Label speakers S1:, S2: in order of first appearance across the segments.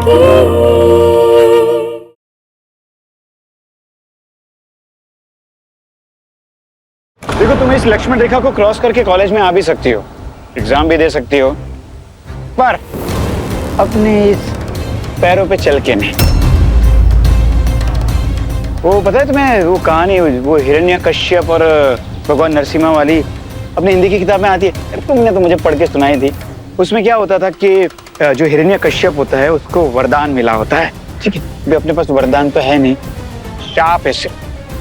S1: देखो, तुम इस लक्ष्मण रेखा को क्रॉस करके कॉलेज में आ भी सकती हो, एग्जाम भी दे सकती हो, पर अपने इस पैरों पे चल के नहीं। वो पता है तुम्हें वो कहानी, वो हिरण्यकश्यप और भगवान नरसिम्हा वाली अपनी हिंदी की किताब में आती है, तुमने तो मुझे पढ़ के सुनाई थी। उसमें क्या होता था कि जो हिरण्यकश्यप होता है उसको वरदान मिला होता है, ठीक है। अभी अपने पास वरदान तो है नहीं, शाप है सिर्फ,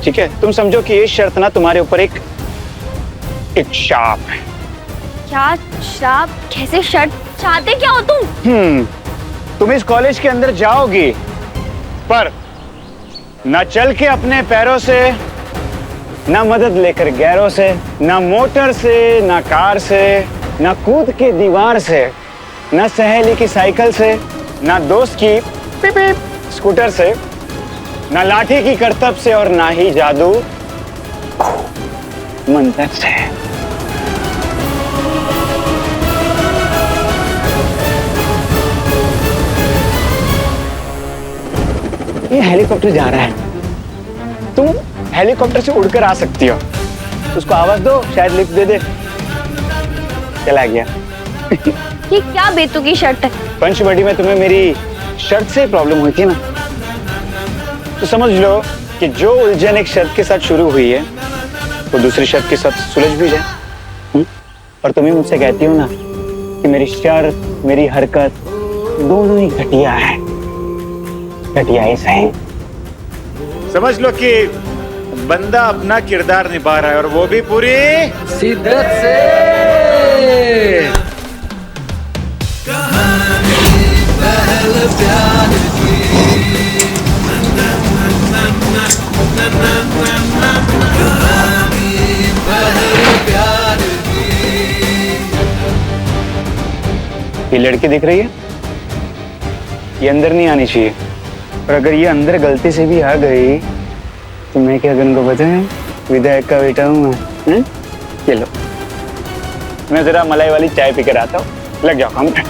S1: ठीक है। तुम समझो कि ये शर्त ना तुम्हारे ऊपर एक शाप है।
S2: क्या श्राप? कैसे शर्त? चाहते क्या हो तुम?
S1: तुम इस कॉलेज के अंदर जाओगी, पर ना चल के अपने पैरों से, ना मदद लेकर गैरों से, ना मोटर से, ना कार से, ना कूद के दीवार से, ना सहेली की साइकिल से, ना दोस्त की पिप पिप स्कूटर से, ना लाठी की करतब से, और ना ही जादू मंत्र से। ये हेलीकॉप्टर जा रहा है, तुम हेलीकॉप्टर से उड़कर आ सकती हो, उसको आवाज दो, शायद लिफ्ट दे दे। चला गया।
S2: ये क्या बेतुकी शर्त है?
S1: पंचवटी में तुम्हें मेरी शर्त से प्रॉब्लम हुई थी ना, तो समझ लो कि जो उलझन एक शर्त के साथ शुरू हुई है वो दूसरी शर्त के साथ सुलझ भी जाए। और तुम ही मुझसे कहती हो ना कि मेरी शर्त, मेरी हरकत दोनों ही घटिया है। घटिया ही सही, समझ लो कि बंदा अपना किरदार निभा रहा है, और वो भी पूरी
S3: शिद्दत से।
S1: ये लड़की दिख रही है, ये अंदर नहीं आनी चाहिए, और अगर ये अंदर गलती से भी आ गई तो मैं क्या करूँगा पता है? विधायक का बेटा हूँ मैं। ये लो, मैं जरा मलाई वाली चाय पी कर आता हूँ, लग जाओ काम पे।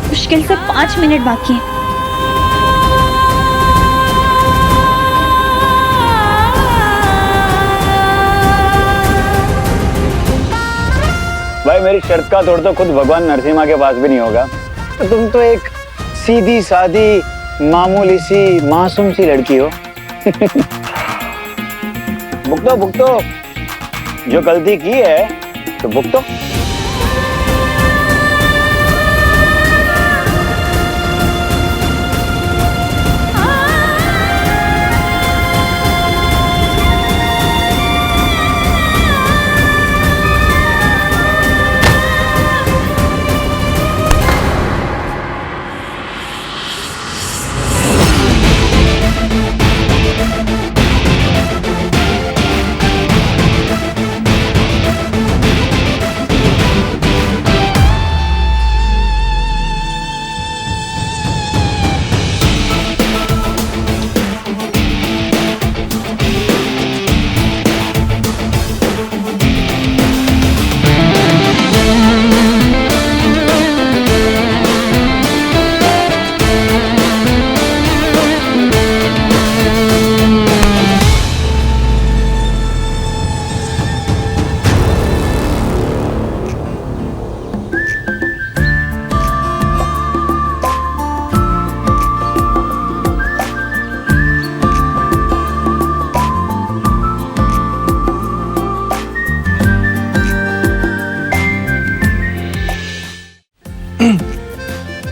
S2: मुश्किल से 5 मिनट बाकी है।
S1: भाई, मेरी शर्त का तोड़ तो खुद भगवान नरसिम्हा के पास भी नहीं होगा, तो तुम तो एक सीधी सादी मामूली सी मासूम सी लड़की हो। भुगतो भुगतो, जो गलती की है तो भुगतो।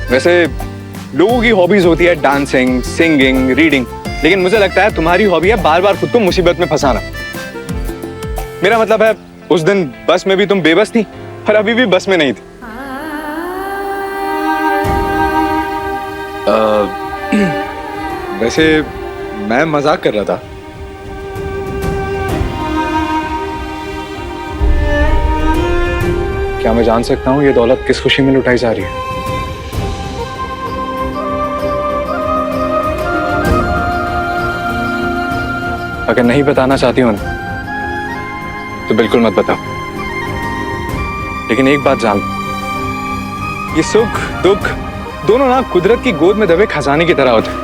S3: वैसे लोगों की हॉबीज होती है डांसिंग, सिंगिंग, रीडिंग, लेकिन मुझे लगता है तुम्हारी हॉबी है बार बार खुद को मुसीबत में फंसाना। मेरा मतलब है, उस दिन बस में भी तुम बेबस थी और अभी भी बस में नहीं थी। वैसे मैं मजाक कर रहा था। क्या मैं जान सकता हूँ ये दौलत किस खुशी में लुटाई जा रही है? अगर नहीं बताना चाहती हो ना तो बिल्कुल मत बताओ, लेकिन एक बात जान लो, ये सुख दुख दोनों ना कुदरत की गोद में दबे खजाने की तरह होते हैं,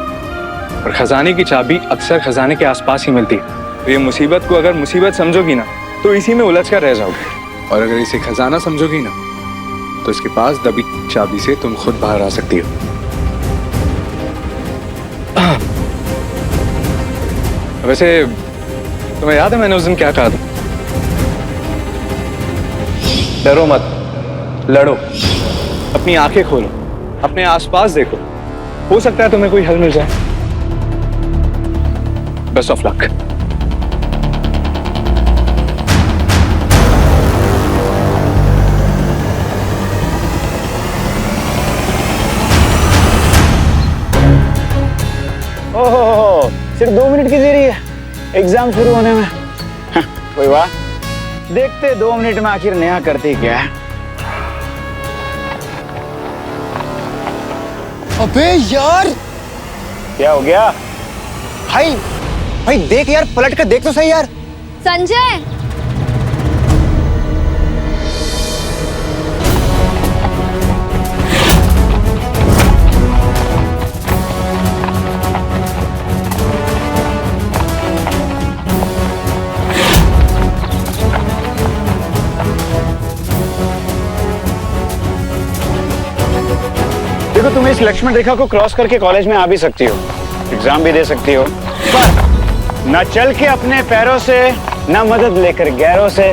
S3: और खजाने की चाबी अक्सर खजाने के आसपास ही मिलती है। तो ये मुसीबत को अगर मुसीबत समझोगी ना तो इसी में उलझ कर रह जाओगे, और अगर इसे खजाना समझोगी ना तो इसके पास दबी चाबी से तुम खुद बाहर आ सकती हो। वैसे तुम्हें याद है मैंने उस दिन क्या कहा था? डरो मत, लड़ो, अपनी आंखें खोलो, अपने आसपास देखो, हो सकता है तुम्हें कोई हल मिल जाए। Best of luck.
S1: ओहो, सिर्फ 2 मिनट की देरी है एग्जाम शुरू होने में। कोई बात, देखते 2 मिनट में आखिर नया करते क्या है।
S4: अबे यार,
S1: क्या हो गया?
S4: भाई भाई देख यार, पलट कर देख तो सही यार।
S2: संजय,
S1: देखो, तुम इस लक्ष्मण रेखा को क्रॉस करके कॉलेज में आ भी सकती हो, एग्जाम भी दे सकती हो, पर ना चल के अपने पैरों से, ना मदद लेकर गैरों से,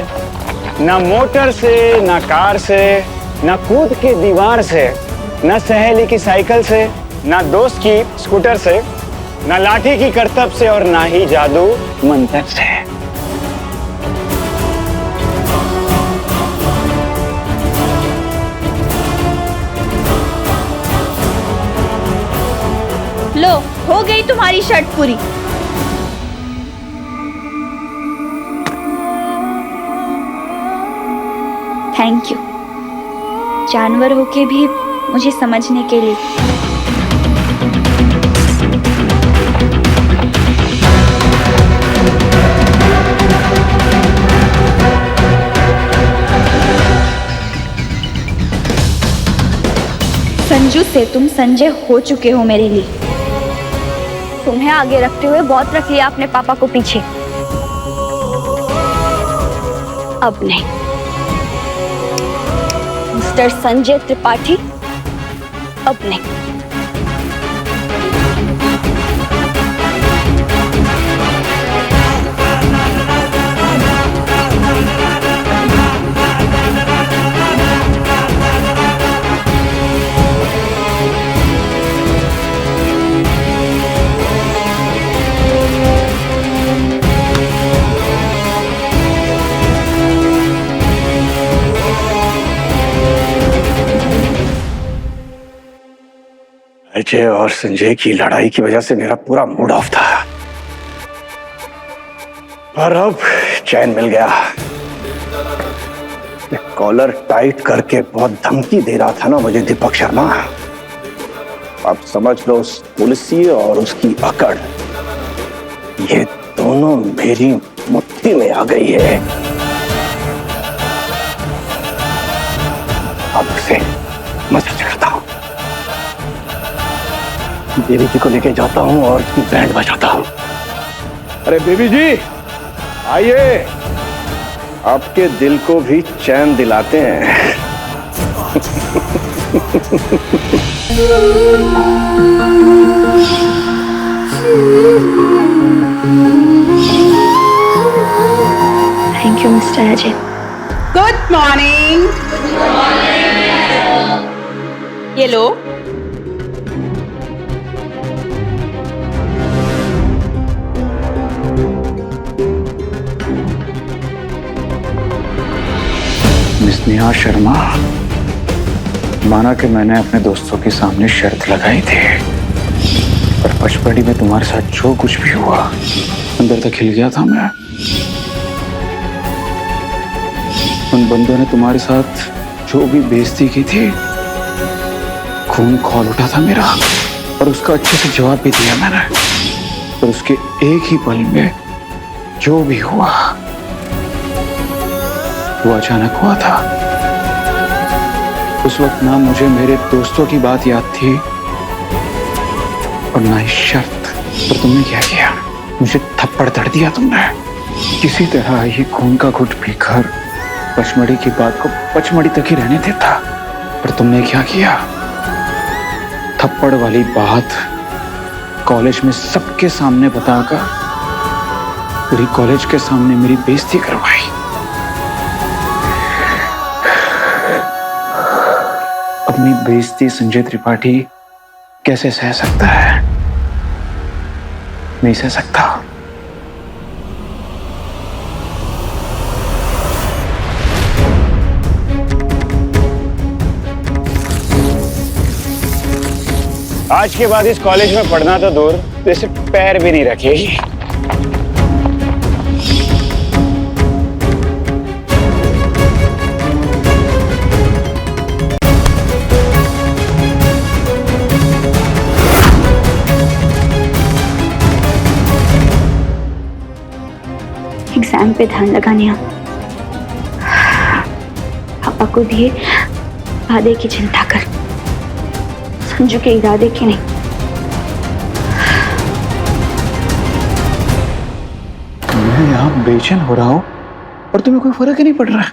S1: ना मोटर से, ना कार से, ना कूद के दीवार से, ना सहेली की साइकिल से, ना दोस्त की स्कूटर से, ना लाठी की करतब से, और ना ही जादू मंत्र से।
S2: लो, हो गई तुम्हारी शर्ट पूरी। थैंक यू, जानवर होके भी मुझे समझने के लिए। संजू से तुम संजय हो चुके हो मेरे लिए। तुम्हें आगे रखते हुए बहुत रख लिया अपने पापा को पीछे, अब नहीं। मिस्टर संजय त्रिपाठी, अब नहीं।
S1: अजय और संजय की लड़ाई की वजह से मेरा पूरा मूड ऑफ था, पर अब चैन मिल गया। कॉलर टाइट करके बहुत धमकी दे रहा था ना मुझे दीपक शर्मा। अब समझ लो, उस पुलिसी और उसकी अकड़, ये दोनों मेरी मुट्ठी में आ गई है। अब उसे मजा चढ़ाता हूं, बेबी जी को लेके जाता हूं और उसकी बैंड बजाता हूं। अरे बेबी जी आइए, आपके दिल को भी चैन दिलाते हैं।
S2: Thank you mister Ajay.
S5: Good morning. ये लो।
S1: मिस नेहा शर्मा, माना कि मैंने अपने दोस्तों के सामने शर्त लगाई थी, पर पचपड़ी में तुम्हारे साथ जो कुछ भी हुआ, अंदर तक हिल गया था मैं। उन बंदों ने तुम्हारे साथ जो भी बेइज्जती की थी, खून खौल उठा था मेरा, और उसका अच्छे से जवाब भी दिया मैंने। पर उसके एक ही पल में जो भी हुआ वो अचानक हुआ था। उस वक्त ना मुझे मेरे दोस्तों की बात याद थी और ना ही शर्त। पर तुमने क्या किया? मुझे थप्पड़ धड़ दिया तुमने। किसी तरह ये खून का घुट पीकर पचमढ़ी की बात को पचमढ़ी तक ही रहने देता, पर तुमने क्या किया? थप्पड़ वाली बात कॉलेज में सबके सामने बताकर पूरी कॉलेज के सामने मेरी बेइज्जती करवाई। अपनी बेइज्जती संजय त्रिपाठी कैसे सह सकता है? नहीं सह सकता। आज के बाद इस कॉलेज में पढ़ना तो दूर, तो इसे पैर भी नहीं रखेगी।
S2: एग्जाम पे ध्यान लगाने पापा को दिए वादे की चिंता कर, संजू के इरादे की नहीं।
S1: मैं यहाँ बेचैन हो रहा हूँ और तुम्हें कोई फर्क ही नहीं पड़ रहा है।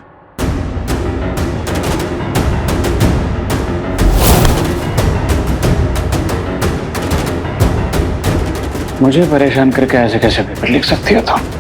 S1: मुझे परेशान करके ऐसे कैसे पेपर लिख सकती हो तुम?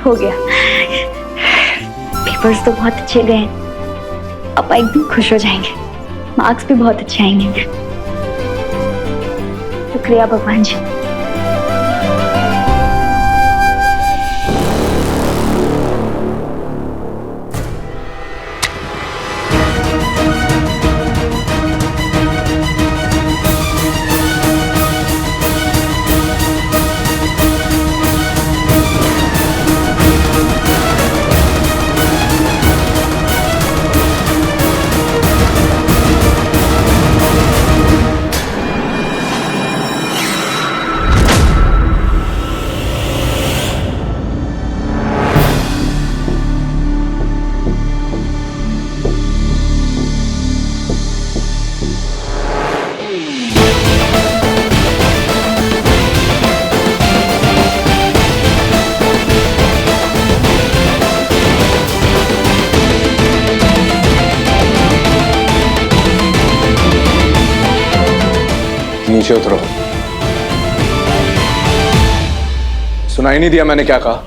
S2: हो गया। पेपर्स तो बहुत अच्छे गए, पापा एकदम खुश हो जाएंगे, मार्क्स भी बहुत अच्छे आएंगे। शुक्रिया भगवान जी।
S3: नीचे उतरो। सुनाई नहीं दिया मैंने क्या कहा?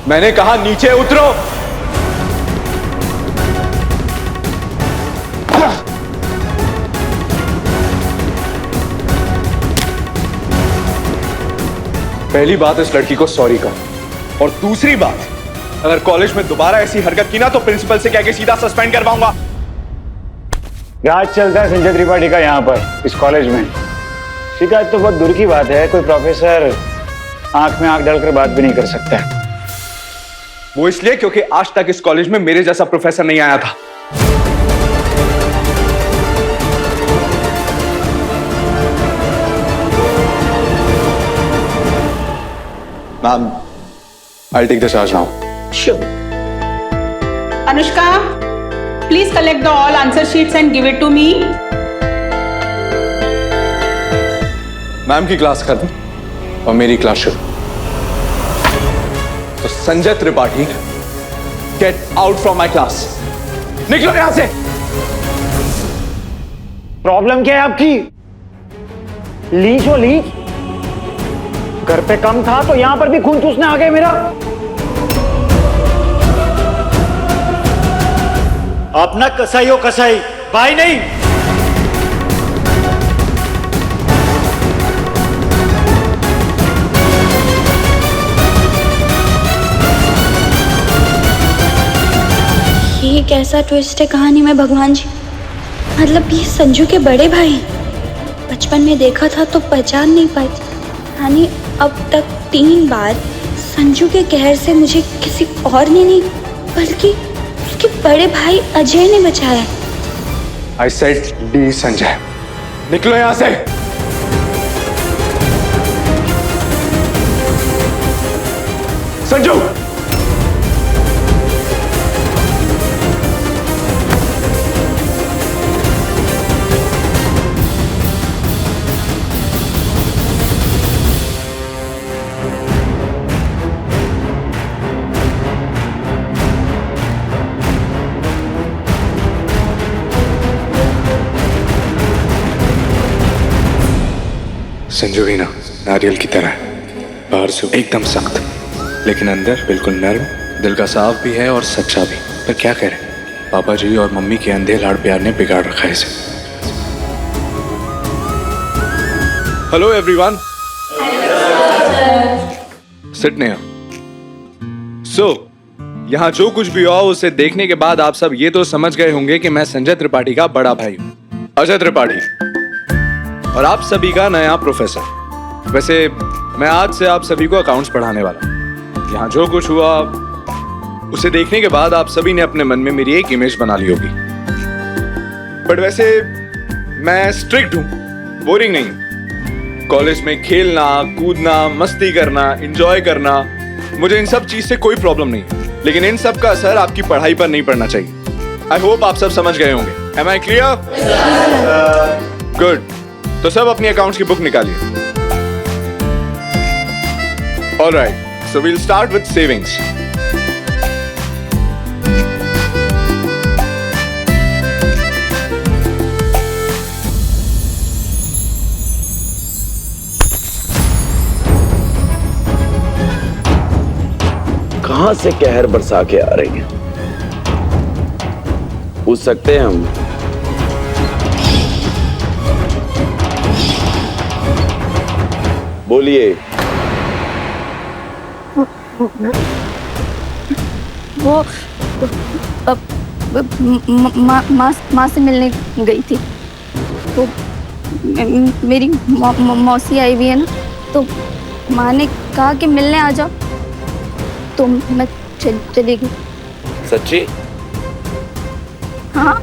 S3: मैंने कहा नीचे उतरो। पहली बात, इस लड़की को सॉरी कर। और दूसरी बात, अगर कॉलेज में दोबारा ऐसी हरकत की ना तो प्रिंसिपल से कह के सीधा सस्पेंड करवाऊंगा।
S1: राज चलता है संजय त्रिपाठी का यहाँ पर, इस कॉलेज में। शिकायत तो बहुत दूर की बात है, कोई प्रोफेसर आंख में आंख डालकर बात भी नहीं कर सकता।
S3: वो इसलिए क्योंकि आज तक इस कॉलेज में मेरे जैसा प्रोफेसर नहीं आया था। Ma'am, I'll take the charge now.
S5: Sure. Anushka, please collect the all answer sheets and give it to me.
S3: Ma'am की क्लास खत्म और मेरी क्लास शुरू। तो Sanjay Tripathi, get out from my class. निकलो यहां से।
S1: प्रॉब्लम क्या है आपकी? लीच हो लीच? घर पे कम था तो यहां पर भी खून चूसने आ गए मेरा। अपना कसाई हो कसाई, भाई नहीं।
S2: ये कैसा ट्विस्ट है कहानी में भगवान जी। मतलब ये संजू के बड़े भाई हैं। बचपन में देखा था तो पहचान नहीं पाई थी, यानी अब तक 3 बार संजू के कहर से मुझे किसी और ने नहीं बल्कि उसके बड़े भाई अजय ने बचाया।
S3: आई सेड डी संजय, निकलो यहां से। संजू, संजू ही ना नारियल की तरह है, बाहर से एकदम सख्त लेकिन अंदर बिल्कुल नर्म, दिल का साफ भी है और सच्चा भी। पर क्या करें, पापा जी और मम्मी के अंधे लाड़ प्यार ने बिगाड़ रखा है इसे। Hello everyone, sit Neha. So यहाँ जो कुछ भी हुआ उसे देखने के बाद आप सब ये तो समझ गए होंगे कि मैं संजय त्रिपाठी का बड़ा भाई हूँ, अजय त्रिपाठी, और आप सभी का नया प्रोफेसर। वैसे मैं आज से आप सभी को अकाउंट्स पढ़ाने वाला हूं। यहाँ जो कुछ हुआ उसे देखने के बाद आप सभी ने अपने मन में मेरी एक इमेज बना ली होगी। बट वैसे मैं स्ट्रिक्ट हूं, बोरिंग नहीं। कॉलेज में खेलना, कूदना, मस्ती करना, एंजॉय करना, मुझे इन सब चीज से कोई प्रॉब्लम नहीं है। लेकिन इन सब का असर आपकी पढ़ाई पर नहीं पड़ना चाहिए। आई होप आप सब समझ गए होंगे। Am I clear? गुड। तो सब अपनी अकाउंट्स की बुक निकालिए। Alright, so we'll start with savings.
S6: कहां से कहर बरसा के आ रही है, पूछ सकते हैं हम? बोलिए।
S2: वो माँ से मिलने गई थी, तो मेरी मौसी आई हुई है ना, तो माँ ने कहा कि मिलने आ जाओ, तो मैं चली गई।
S6: सच्ची?
S2: हाँ,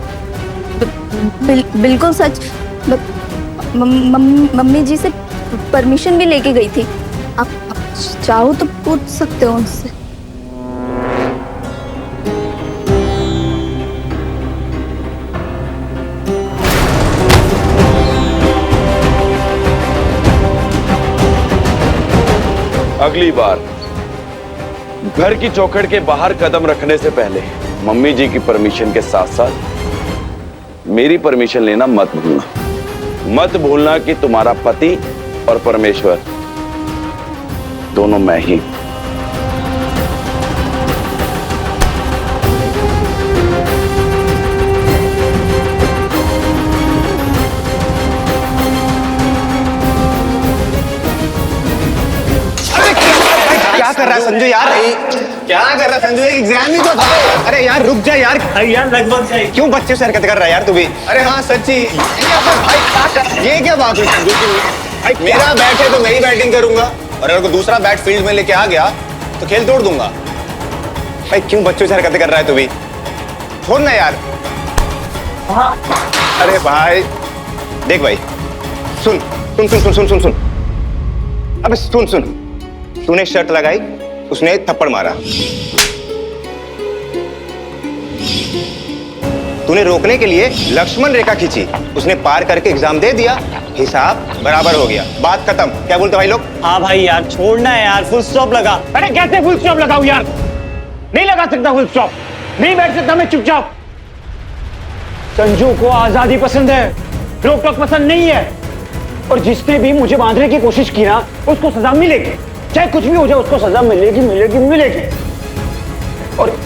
S2: बिल्कुल सच। मम्मी जी से परमिशन भी लेके गई थी। आप चाहो तो पूछ सकते हो उनसे।
S6: अगली बार घर की चौखट के बाहर कदम रखने से पहले मम्मी जी की परमिशन के साथ साथ मेरी परमिशन लेना मत भूलना। मत भूलना कि तुम्हारा पति और परमेश्वर दोनों मैं ही।
S4: क्या कर रहा है संजू यार? क्या कर रहा है संजू? एग्जाम ही तो था। अरे यार रुक जा यार।
S1: यार लगभग जाए।
S4: क्यों बच्चे से हरकत कर रहा है यार तू भी? अरे हाँ सच्ची। ये क्या बात हुई संजू की? मेरा बैट है तो मैं ही बैटिंग करूंगा, और अगर कोई दूसरा बैट फील्ड में लेके आ गया तो खेल तोड़ दूंगा। भाई क्यों बच्चों से हरकतें कर रहा है तू भी? छोड़ ना यार। अरे भाई देख भाई, सुन सुन सुन सुन सुन सुन सुन अबे सुन सुन, तूने शर्त लगाई, उसने थप्पड़ मारा, तूने रोकने के लिए लक्ष्मण रेखा खींची, उसने पार करके एग्जाम दे दिया, हिसाब बराबर हो गया, बात खत्म। क्या बोलते भाई लोग?
S1: हाँ भाई यार छोड़ना है यार, फुल स्टॉप लगा। अरे कैसे फुल स्टॉप लगाऊं यार? नहीं लगा सकता फुल स्टॉप, नहीं बैठ सकता मैं चुपचाप। संजू को आजादी पसंद है, रोक टोक पसंद नहीं है, और जिसने भी मुझे बांधने की कोशिश की ना उसको सजा मिलेगी, चाहे कुछ भी हो जाए उसको सजा मिलेगी मिलेगी मिलेगी। और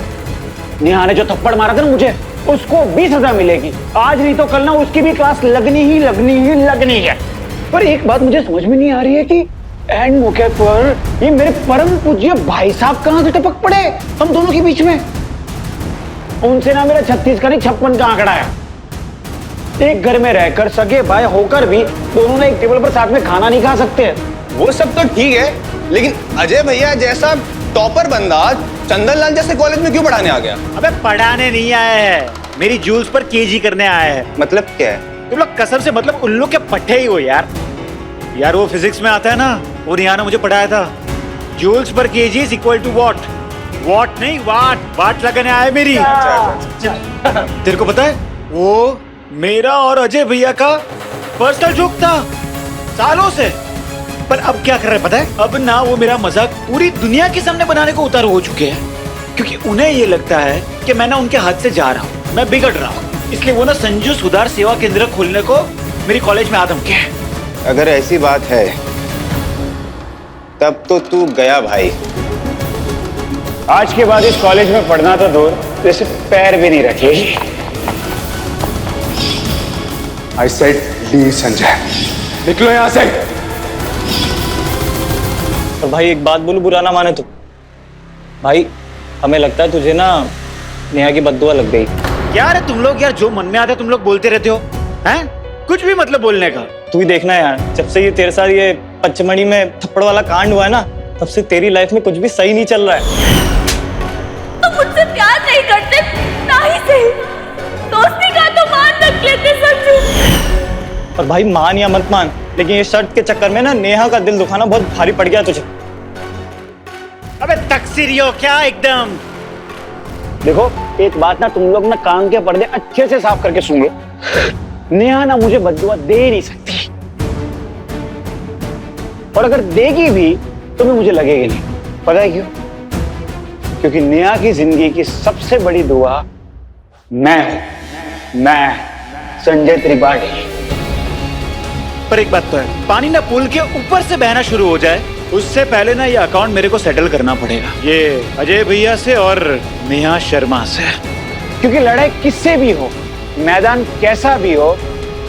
S1: नेहा ने जो थप्पड़ मारा था ना मुझे, उसको 20 सजा मिलेगी। आज नहीं तो कल ना उसकी भी क्लास लगनी है। पर एक बात मुझे समझ में नहीं आ रही है कि एंड मौके पर ये मेरे परम पूज्य भाई साहब कहां से टपक पड़े हम दोनों के बीच में। उनसे ना मेरा 36 का नहीं 56 का आंकड़ा है। एक घर में रहकर सगे भाई होकर भी दोनों ने एक टेबल पर साथ में खाना नहीं खा सकते।
S4: वो सब तो ठीक है, लेकिन अजय भैया जैसा टॉपर बंदा चंदनलाल जैसे कॉलेज में क्यों पढ़ाने आ गया?
S7: अबे पढ़ाने नहीं आया है, मेरी जूल्स पर केजी करने आया है।
S4: मतलब क्या है?
S7: तुम लोग कसम से मतलब उल्लू के पट्टे ही हो यार। यार वो फिजिक्स में आता है ना, वो रिया ने मुझे पढ़ाया था। जूल्स पर KG is equal to watt. Watt नहीं वाट लगाने आया है मेरी। तेरे को पता है वो मेरा और अजय भैया का पर्सनल जोक था सालों से। पर अब क्या कर रहे हैं पता है? अब ना वो मेरा मजाक पूरी दुनिया के सामने बनाने को उतारू हो चुके हैं, क्योंकि उन्हें ये लगता है कि मैं ना उनके हाथ से जा रहा हूँ, मैं बिगड़ रहा हूँ। इसलिए वो ना संजू सुधार सेवा केंद्र खोलने को मेरी कॉलेज में आदम के है।
S4: अगर ऐसी बात है तब तो तू गया भाई।
S1: आज के बाद इस कॉलेज में पढ़ना तो दूर, जैसे पैर भी नहीं रखेगी।
S3: आई सेड लीव संजय, निकलो यहां से।
S8: और भाई एक बात बोलूं, बुरा ना माने तो भाई हमें लगता है तुझे ना नेहा की बद्दुआ लग गई।
S7: यार तुम लोग यार जो मन में आता है तुम लोग बोलते रहते हो, हैं? कुछ भी मतलब बोलने का।
S8: तू ही देखना यार, जब से ये तेरे साथ ये पचमढ़ी में थप्पड़ वाला कांड हुआ है ना, तब से तेरी लाइफ में कुछ भी सही नहीं चल रहा है।
S2: तुम मुझसे प्यार नहीं करते, ना ही सही दोस्ती का तो मान रख लेते संजू।
S8: और भाई मान या मत मान, लेकिन ये शर्त के चक्कर में ना नेहा का दिल दुखाना बहुत भारी पड़ गया तुझे।
S7: अबे तकसीरियो क्या एकदम।
S1: देखो एक बात ना तुम लोग ना कान के पर्दे अच्छे से साफ करके सुन लो। नेहा ना मुझे बद्दुआ दे नहीं सकती, और अगर देगी भी तो भी मुझे लगेगी नहीं। पता है क्यों? क्योंकि नेहा की जिंदगी की सबसे बड़ी दुआ मैं हूं, मैं संजय त्रिपाठी।
S7: पर एक बात तो है, पानी ना पुल के ऊपर से बहना शुरू हो जाए उससे पहले ना ये अकाउंट मेरे को सेटल करना पड़ेगा, ये अजय भैया से और नेहा शर्मा से।
S1: क्योंकलड़ाई किससे भी हो, मैदान कैसा भी हो,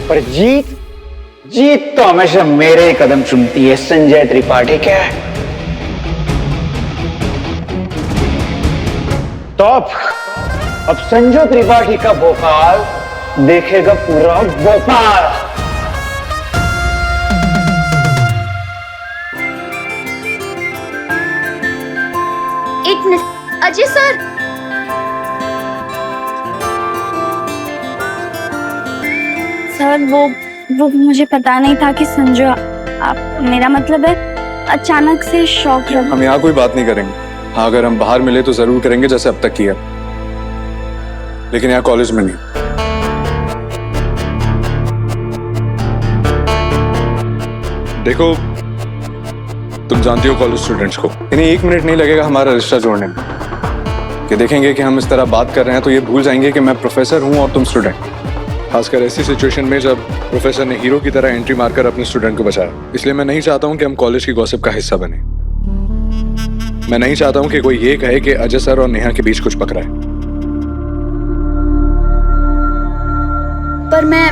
S1: पर जीत तो हमेशा मेरे ही कदम चुमती है संजय त्रिपाठी के। तो अब संजय त्रिपाठी का भोपाल देखेगा पूरा भोपाल।
S2: एक मिनट अजय सर, सर वो मुझे पता नहीं था कि संजू आप, मेरा मतलब है अचानक से शौक लगा।
S3: हम यहाँ कोई बात नहीं करेंगे। हाँ अगर हम बाहर मिले तो जरूर करेंगे जैसे अब तक किया, लेकिन यहाँ कॉलेज में नहीं। देखो तुम जानती हो कॉलेज स्टूडेंट्स को, इन्हें 1 मिनट नहीं लगेगा हमारा रिश्ता जोड़ने में। कि देखेंगे कि हम इस तरह बात कर रहे हैं तो ये भूल जाएंगे कि मैं प्रोफेसर हूं और तुम स्टूडेंट। खासकर ऐसी सिचुएशन में जब प्रोफेसर ने हीरो की तरह एंट्री मारकर अपने स्टूडेंट को बचाया। इसलिए मैं नहीं चाहता हूं कि हम कॉलेज की गॉसिप का हिस्सा बने। मैं नहीं चाहता हूं कि कोई ये कहे कि अजय सर और नेहा के बीच कुछ पकड़ा है।
S2: पर मैं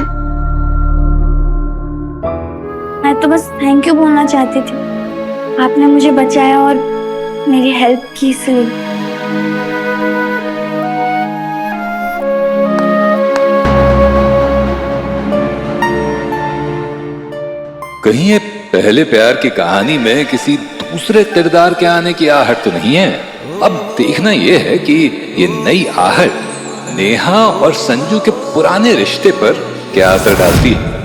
S2: तो बस थैंक यू बोलना चाहती थी, आपने मुझे बचाया और मेरी हेल्प की इसलिए।
S9: कहीं ये पहले प्यार की कहानी में किसी दूसरे किरदार के आने की आहट तो नहीं है? अब देखना यह है कि ये नई आहट नेहा और संजू के पुराने रिश्ते पर क्या असर डालती है।